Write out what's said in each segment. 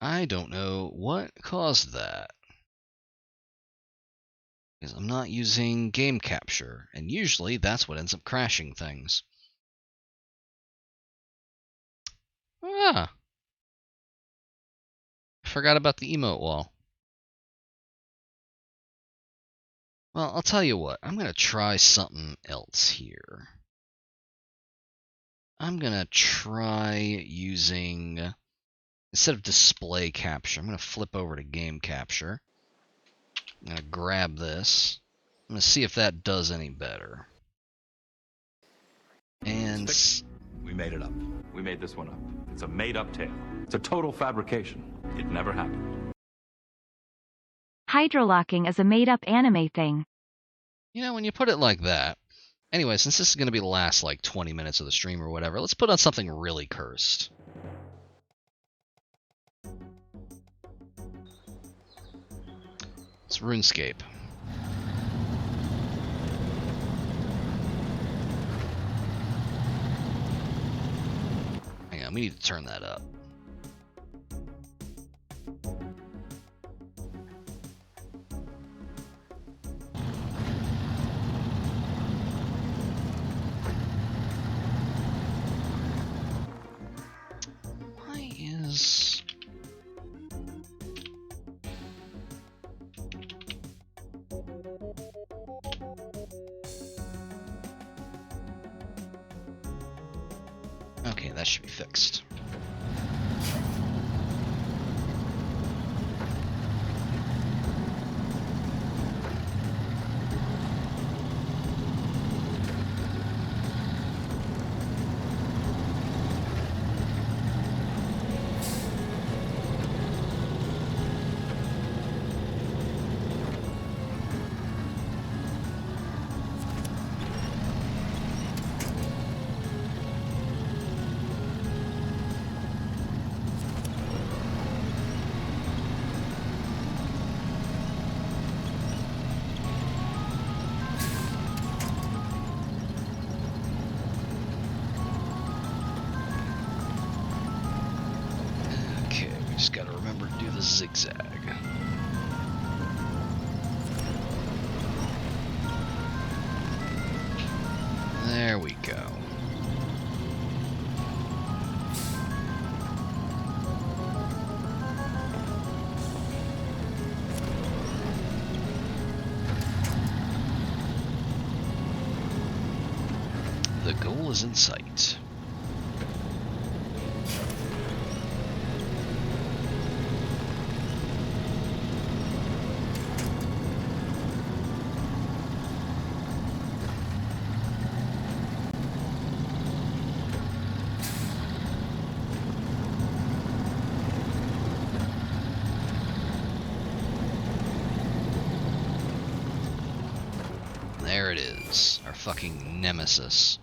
I don't know what caused that. Because I'm not using game capture, and usually that's what ends up crashing things. Ah! I forgot about the emote wall. Well, I'll tell you what, I'm going to try something else here. I'm going to try using, instead of display capture, I'm going to flip over to game capture. I'm going to grab this. I'm going to see if that does any better. And we made it up. We made this one up. It's a made-up tale. It's a total fabrication. It never happened. Hydrolocking is a made-up anime thing. You know, when you put it like that. Anyway, since this is going to be the last, 20 minutes of the stream or whatever, let's put on something really cursed. It's RuneScape. Hang on, we need to turn that up. Why is... Okay, that should be fixed. Just gotta remember to do the zigzag. There we go. The goal is in sight. There it is, our fucking nemesis.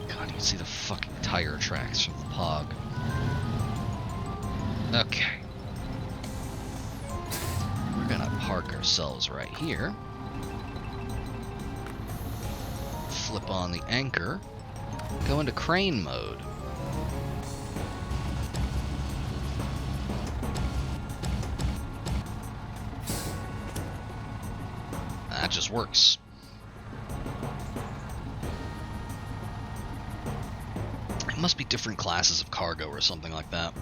God, you can see the fucking tire tracks from the pog. Okay. We're gonna park ourselves right here. Flip on the anchor, go into crane mode. That just works. It must be different classes of cargo or something like that.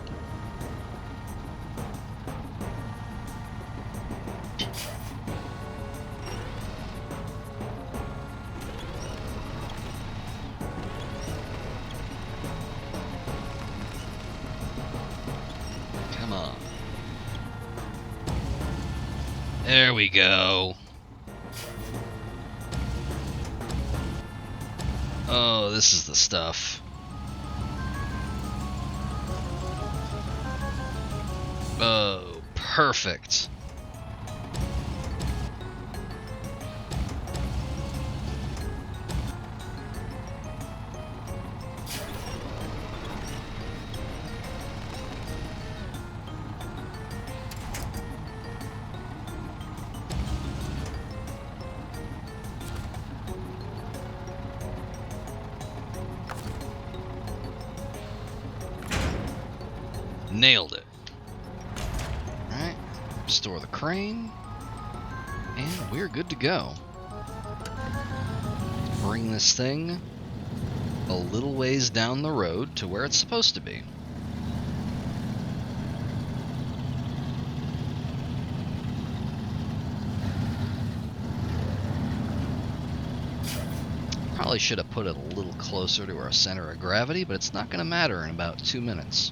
There we go. Oh, this is the stuff. Oh, perfect. Nailed it. Alright, restore the crane, and we're good to go. Bring this thing a little ways down the road to where it's supposed to be. Probably should have put it a little closer to our center of gravity, but it's not going to matter in about 2 minutes.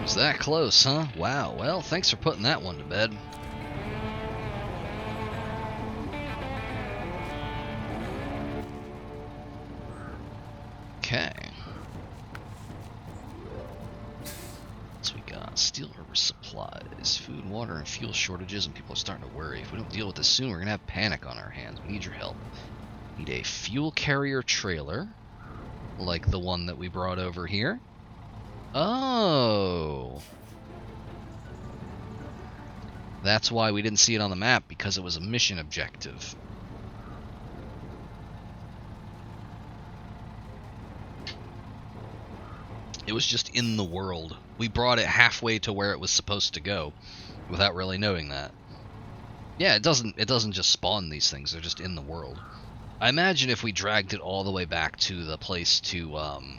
Was that close, huh? Wow, well, thanks for putting that one to bed. Okay. What's we got? Steel River supplies. Food, water, and fuel shortages, and people are starting to worry. If we don't deal with this soon, we're going to have panic on our hands. We need your help. Need a fuel carrier trailer, like the one that we brought over here. Oh. That's why we didn't see it on the map, because it was a mission objective. It was just in the world. We brought it halfway to where it was supposed to go, without really knowing that. Yeah, it doesn't just spawn these things, they're just in the world. I imagine if we dragged it all the way back to the place to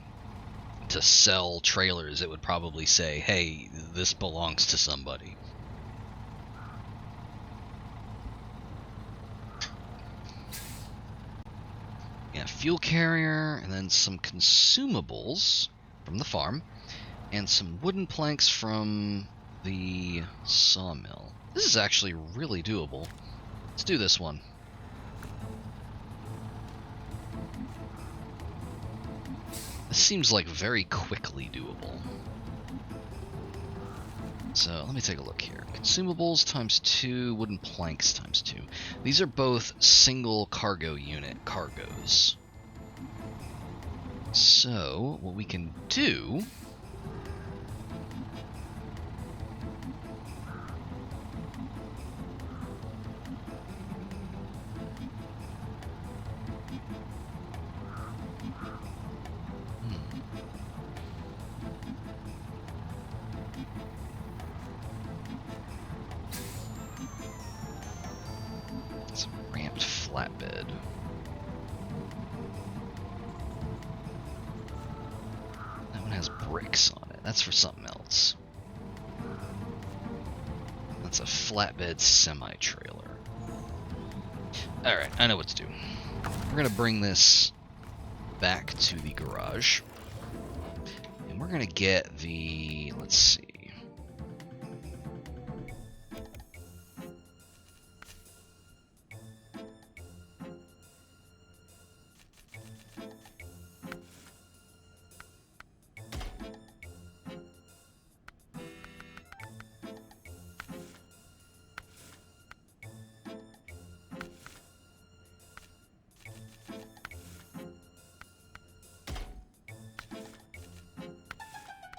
sell trailers, it would probably say, hey, this belongs to somebody. Yeah, fuel carrier, and then some consumables from the farm, and some wooden planks from the sawmill. This is actually really doable. Let's do this one. This seems like very quickly doable. So let me take a look here. Consumables times 2, wooden planks times 2. These are both single cargo unit cargoes. So what we can do flatbed. That one has bricks on it. That's for something else. That's a flatbed semi-trailer. Alright, I know what to do. We're going to bring this back to the garage. And we're going to get the... let's see.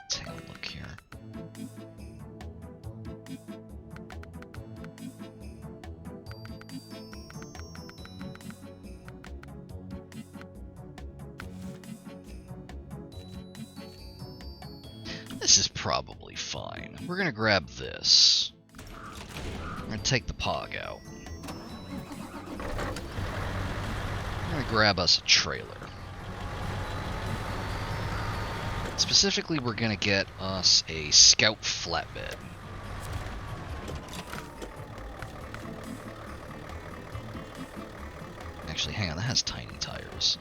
Take a look here. This is probably fine. We're gonna grab this. We're gonna take the pog out. We're gonna grab us a trailer. Specifically, we're gonna get us a Scout flatbed. Actually, hang on, that has tiny tires.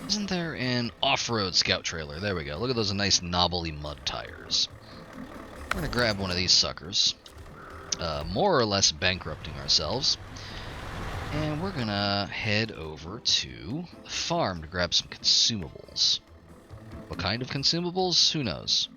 Isn't there an off-road Scout trailer? There we go. Look at those nice knobbly mud tires. We're gonna grab one of these suckers. More or less bankrupting ourselves. And we're gonna head over to the farm to grab some consumables. What kind of consumables? Who knows?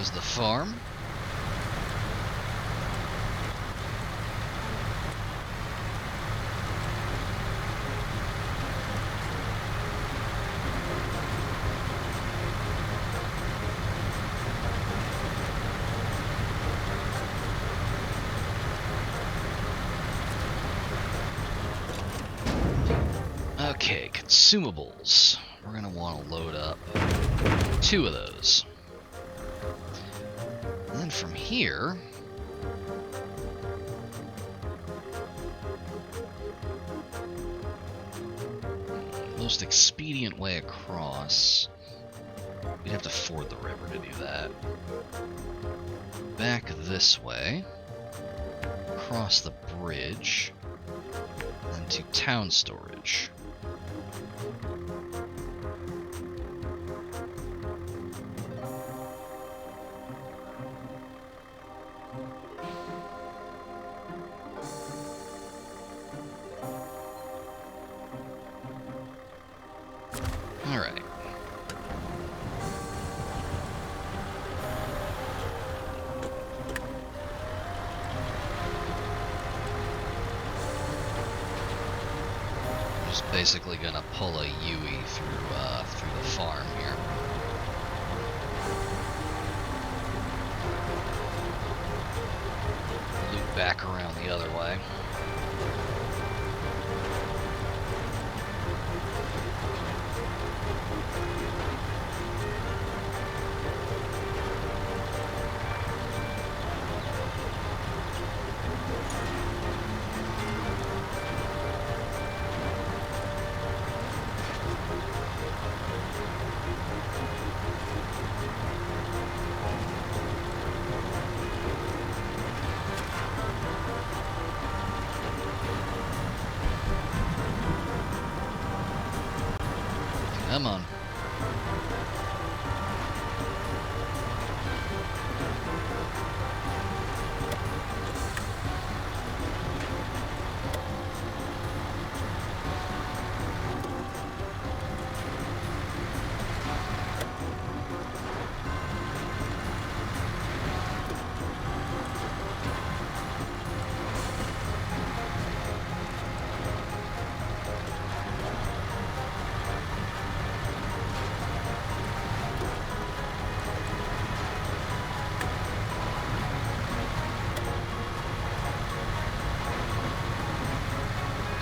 goes the farm. Okay, consumables. We're gonna want to load up 2 of those. And then from here, most expedient way across, we'd have to ford the river to do that. Back this way, across the bridge, and to town storage. Alright. Just basically gonna pull a Yui through the farm here. Loop back around the other way. Come on.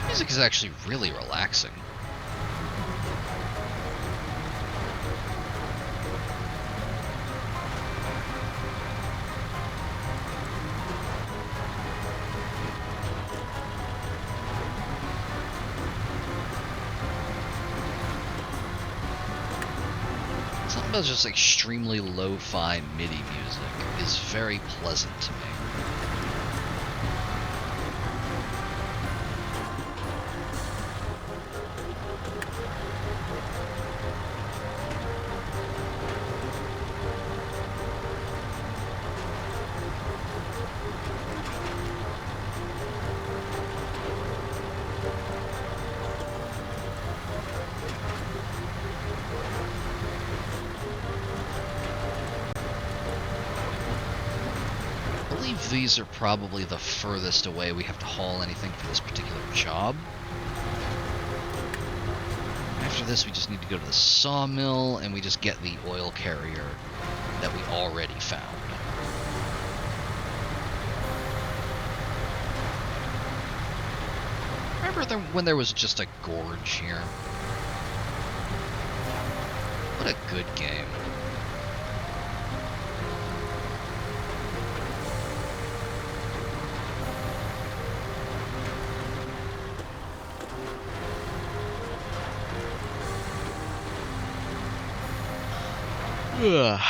Music is actually really relaxing. Something about just extremely lo-fi MIDI music is very pleasant to me. I believe these are probably the furthest away we have to haul anything for this particular job. After this, we just need to go to the sawmill, and we just get the oil carrier that we already found. Remember when there was just a gorge here? What a good game. Ugh.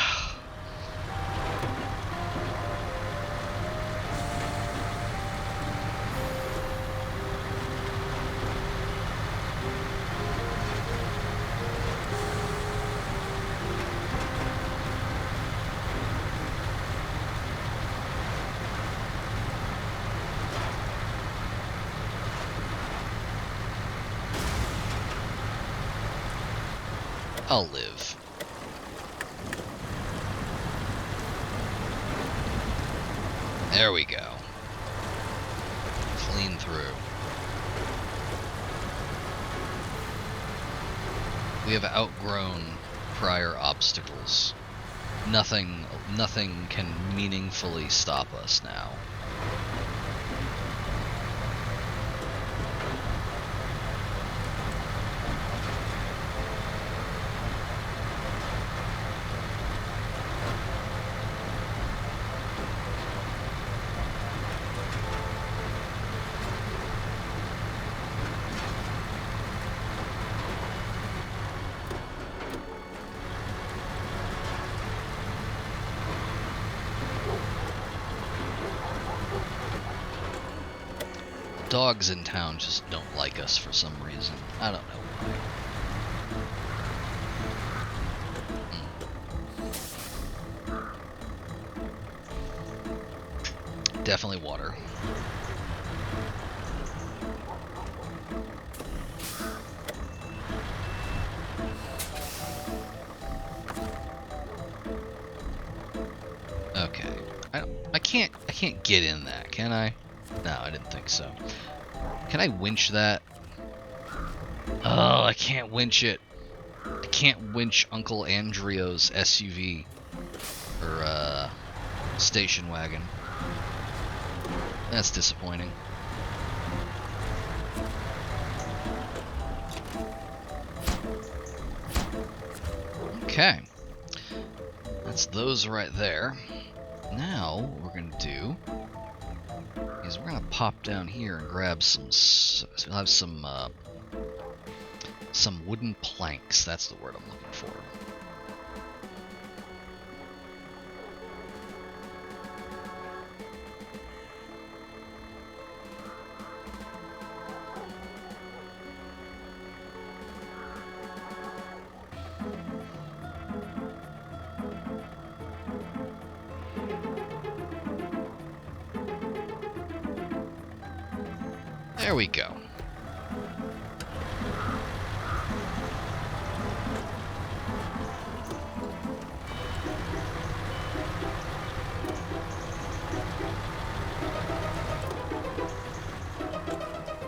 I'll live. There we go. Clean through. We have outgrown prior obstacles. Nothing can meaningfully stop us now. Dogs in town just don't like us for some reason. I don't know why. Definitely water. Okay. I can't get in that, can I? No, I didn't think so. Can I winch that? Oh, I can't winch it. I can't winch Uncle Andreo's SUV. Or, station wagon. That's disappointing. Okay. That's those right there. Now, what we're gonna do is we're gonna pop down here and grab we'll have some wooden planks. That's the word I'm looking for. There we go.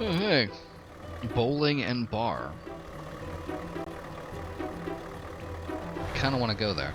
Oh, hey. Bowling and bar. Kinda wanna go there.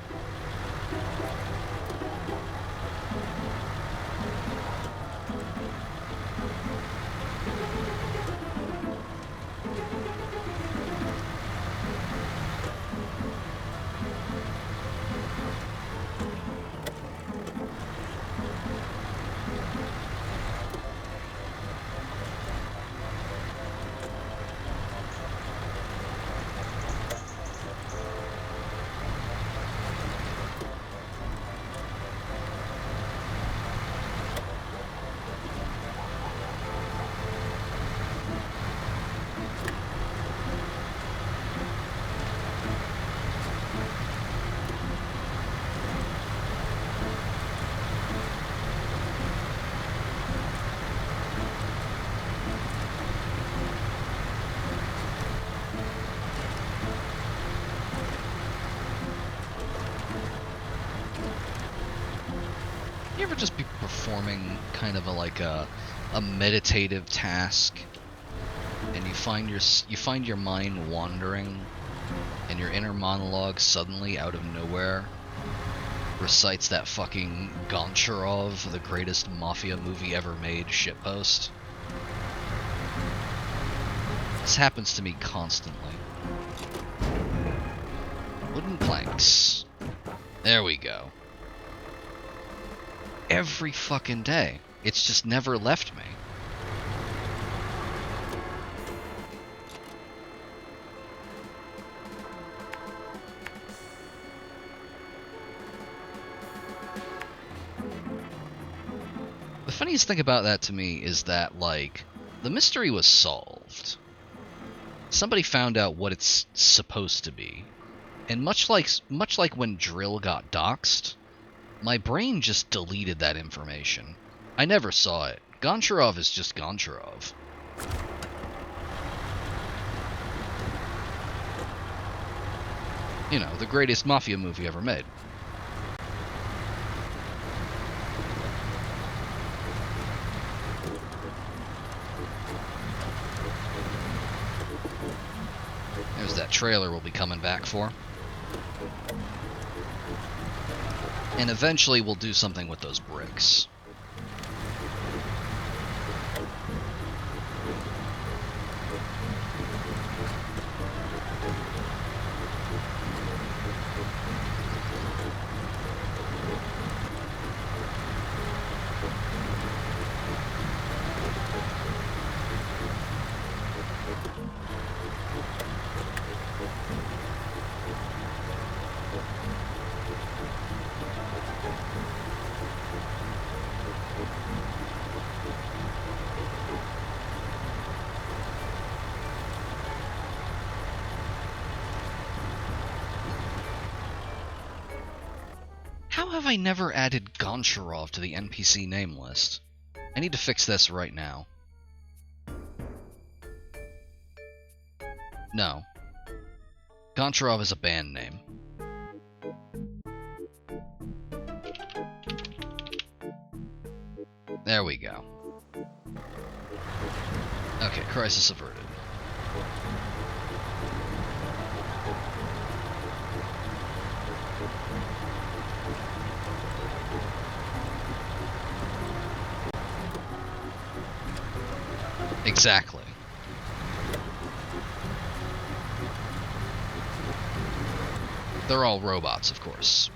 You ever just be performing kind of a meditative task, and you find your mind wandering, and your inner monologue suddenly out of nowhere recites that fucking Goncharov, the greatest mafia movie ever made shitpost? This happens to me constantly. Wooden planks. There we go. Every fucking day. It's just never left me. The funniest thing about that to me is that, like, the mystery was solved. Somebody found out what it's supposed to be. And much like when Drill got doxxed, my brain just deleted that information. I never saw it. Goncharov is just Goncharov. You know, the greatest mafia movie ever made. that trailer will be coming back for. And eventually we'll do something with those bricks. How have I never added Goncharov to the NPC name list? I need to fix this right now. No. Goncharov is a band name. There we go. Okay, crisis averted. Exactly. They're all robots, of course.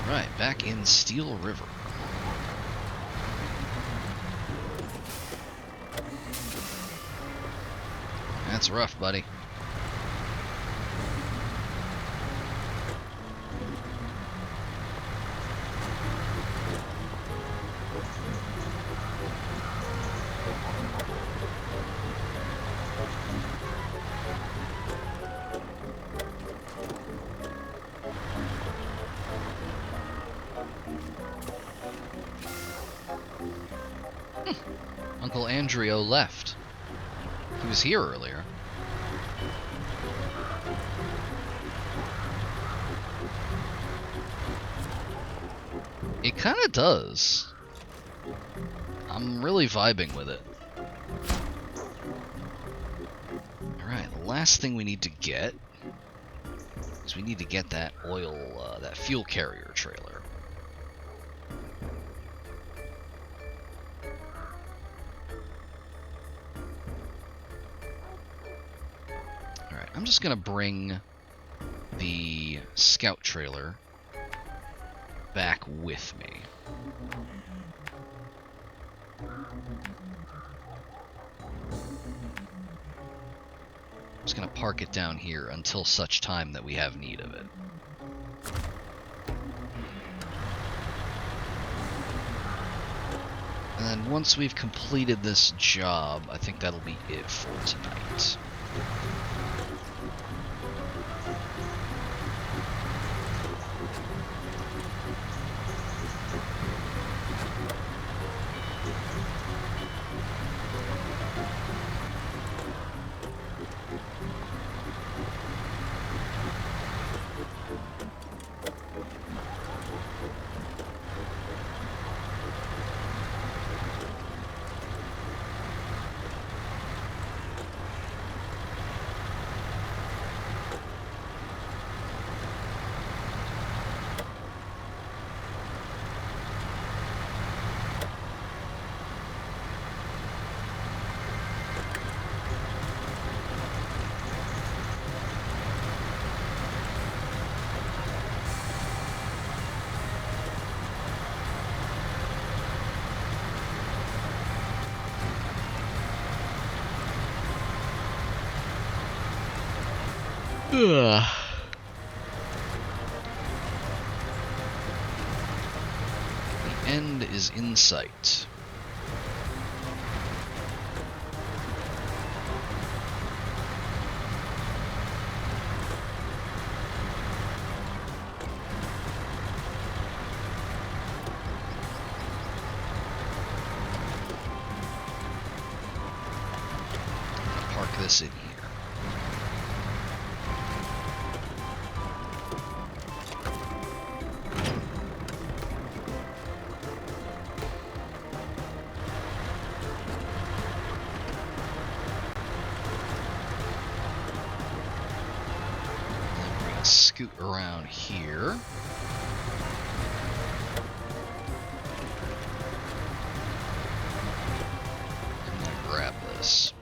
Alright, back in Steel River. That's rough, buddy. Uncle Andrio left. He was here earlier. It kinda does. I'm really vibing with it. Alright, the last thing we need to get is we need to get that oil, that fuel carrier trailer. Alright, I'm just gonna bring the scout trailer back with me. I'm just gonna park it down here until such time that we have need of it. And then once we've completed this job, I think that'll be it for tonight. Ugh. The end is in sight. Park this in here. scoot around here. I'm gonna grab this.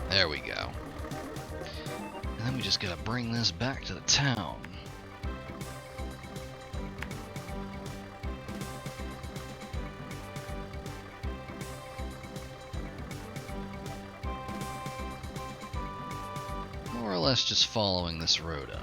There we go. And then we just gotta bring this back to the town. More or less just following this road up.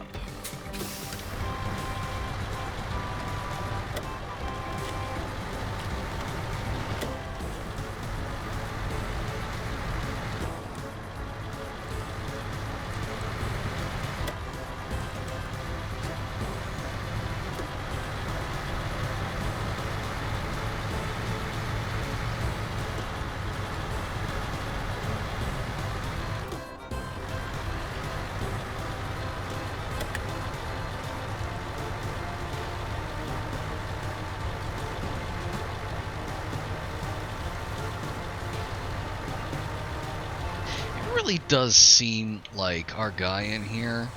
Really does seem like our guy in here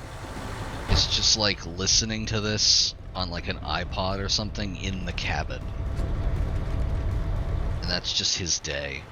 is just like listening to this on like an iPod or something in the cabin. And that's just his day.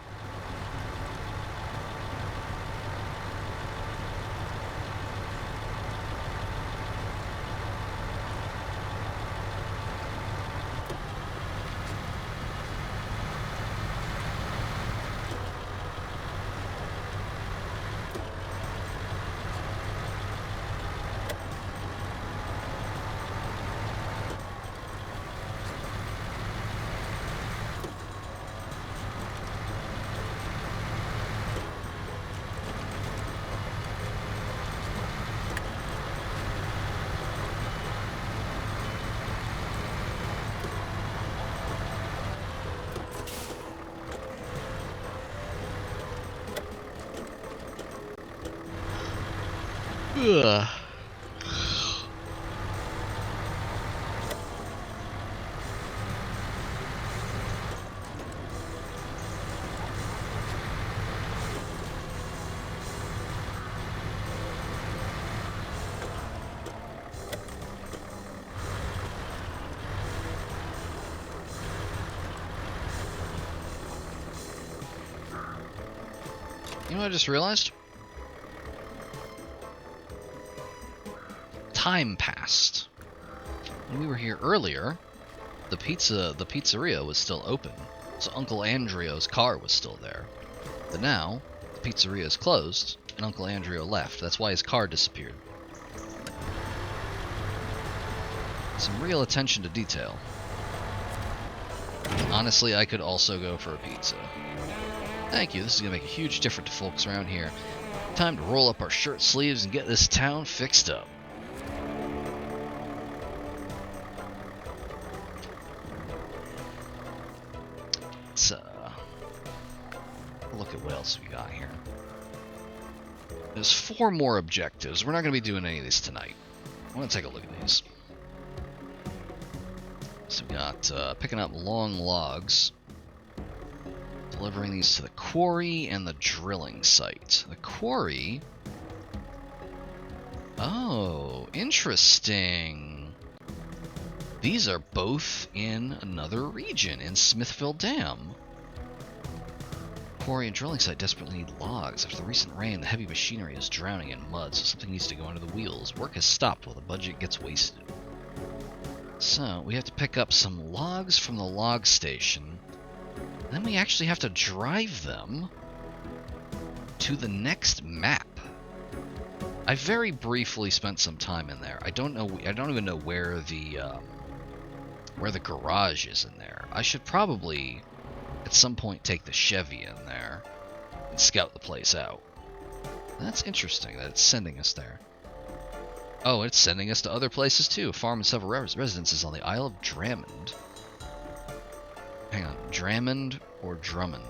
Ugh. You know what I just realized? Time passed. When we were here earlier, the pizzeria was still open, so Uncle Andreo's car was still there. But now, the pizzeria is closed, and Uncle Andrea left. That's why his car disappeared. Some real attention to detail. Honestly, I could also go for a pizza. Thank you, this is going to make a huge difference to folks around here. Time to roll up our shirt sleeves and get this town fixed up. Let's look at what else we got here. There's 4 more objectives. We're not going to be doing any of these tonight. I want to take a look at these. So we got picking up long logs, delivering these to the quarry and the drilling site. The quarry... Oh, interesting. These are both in another region, in Smithville Dam. Quarry and drilling site desperately need logs. After the recent rain, the heavy machinery is drowning in mud, so something needs to go under the wheels. Work has stopped while the budget gets wasted. So, we have to pick up some logs from the log station. Then we actually have to drive them to the next map. I very briefly spent some time in there. I don't even know where the garage is in there. I should probably at some point take the Chevy in there and scout the place out. That's interesting that it's sending us there. Oh, it's sending us to other places too. A farm and several residences on the Isle of Drummond. Hang on, Drummond or Drummond?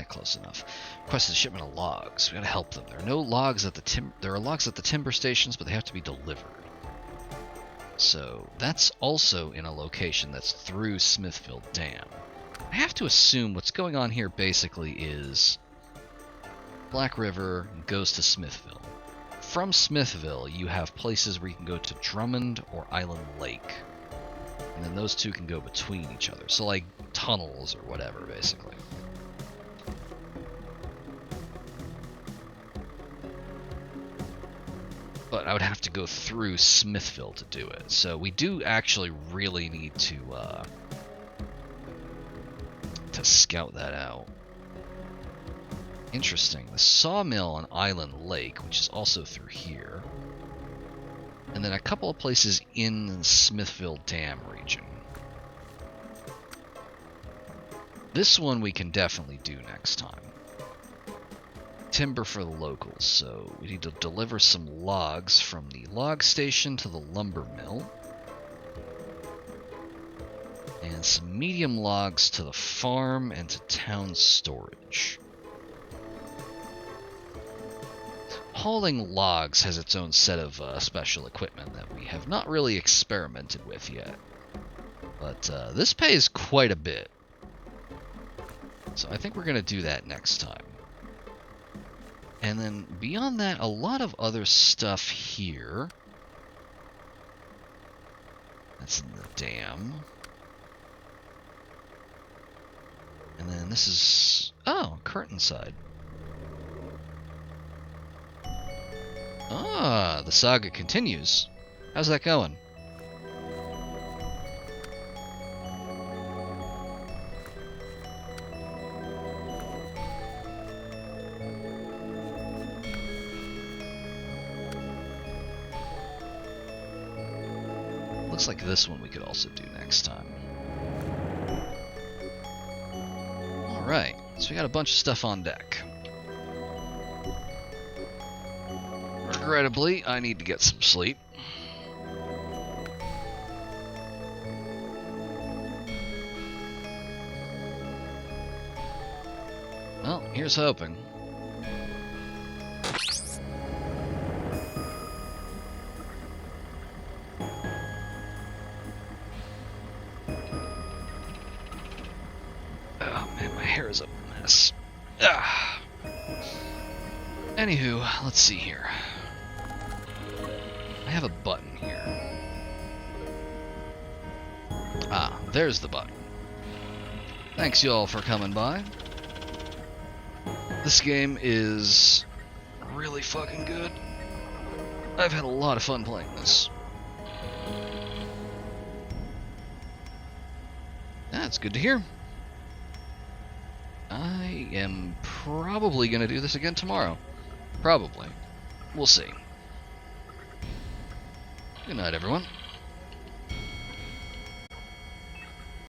Close enough. Requested shipment of logs. We gotta help them. There are no logs at the there are logs at the timber stations, but they have to be delivered. So that's also in a location that's through Smithville Dam. I have to assume what's going on here basically is Black River goes to Smithville. From Smithville, you have places where you can go to Drummond or Island Lake. And then those two can go between each other. So like tunnels or whatever, basically. But I would have to go through Smithville to do it. So we do actually really need to scout that out. Interesting. The sawmill on Island Lake, which is also through here. And then a couple of places in the Smithville Dam region. This one we can definitely do next time. Timber for the locals, so we need to deliver some logs from the log station to the lumber mill. And some medium logs to the farm and to town storage. Hauling logs has its own set of special equipment that we have not really experimented with yet. But this pays quite a bit. So I think we're going to do that next time. And then beyond that, a lot of other stuff here. That's in the dam. And then this is... oh, curtain side. Ah, the saga continues. How's that going? Looks like this one we could also do next time. Alright, so we got a bunch of stuff on deck. Regrettably, I need to get some sleep. Well, here's hoping. Oh man, my hair is a mess. Ah. Anywho, let's see here. I have a button here. Ah, there's the button. Thanks y'all for coming by. This game is really fucking good. I've had a lot of fun playing this. That's good to hear. I am probably going to do this again tomorrow. Probably. We'll see. Good night, everyone.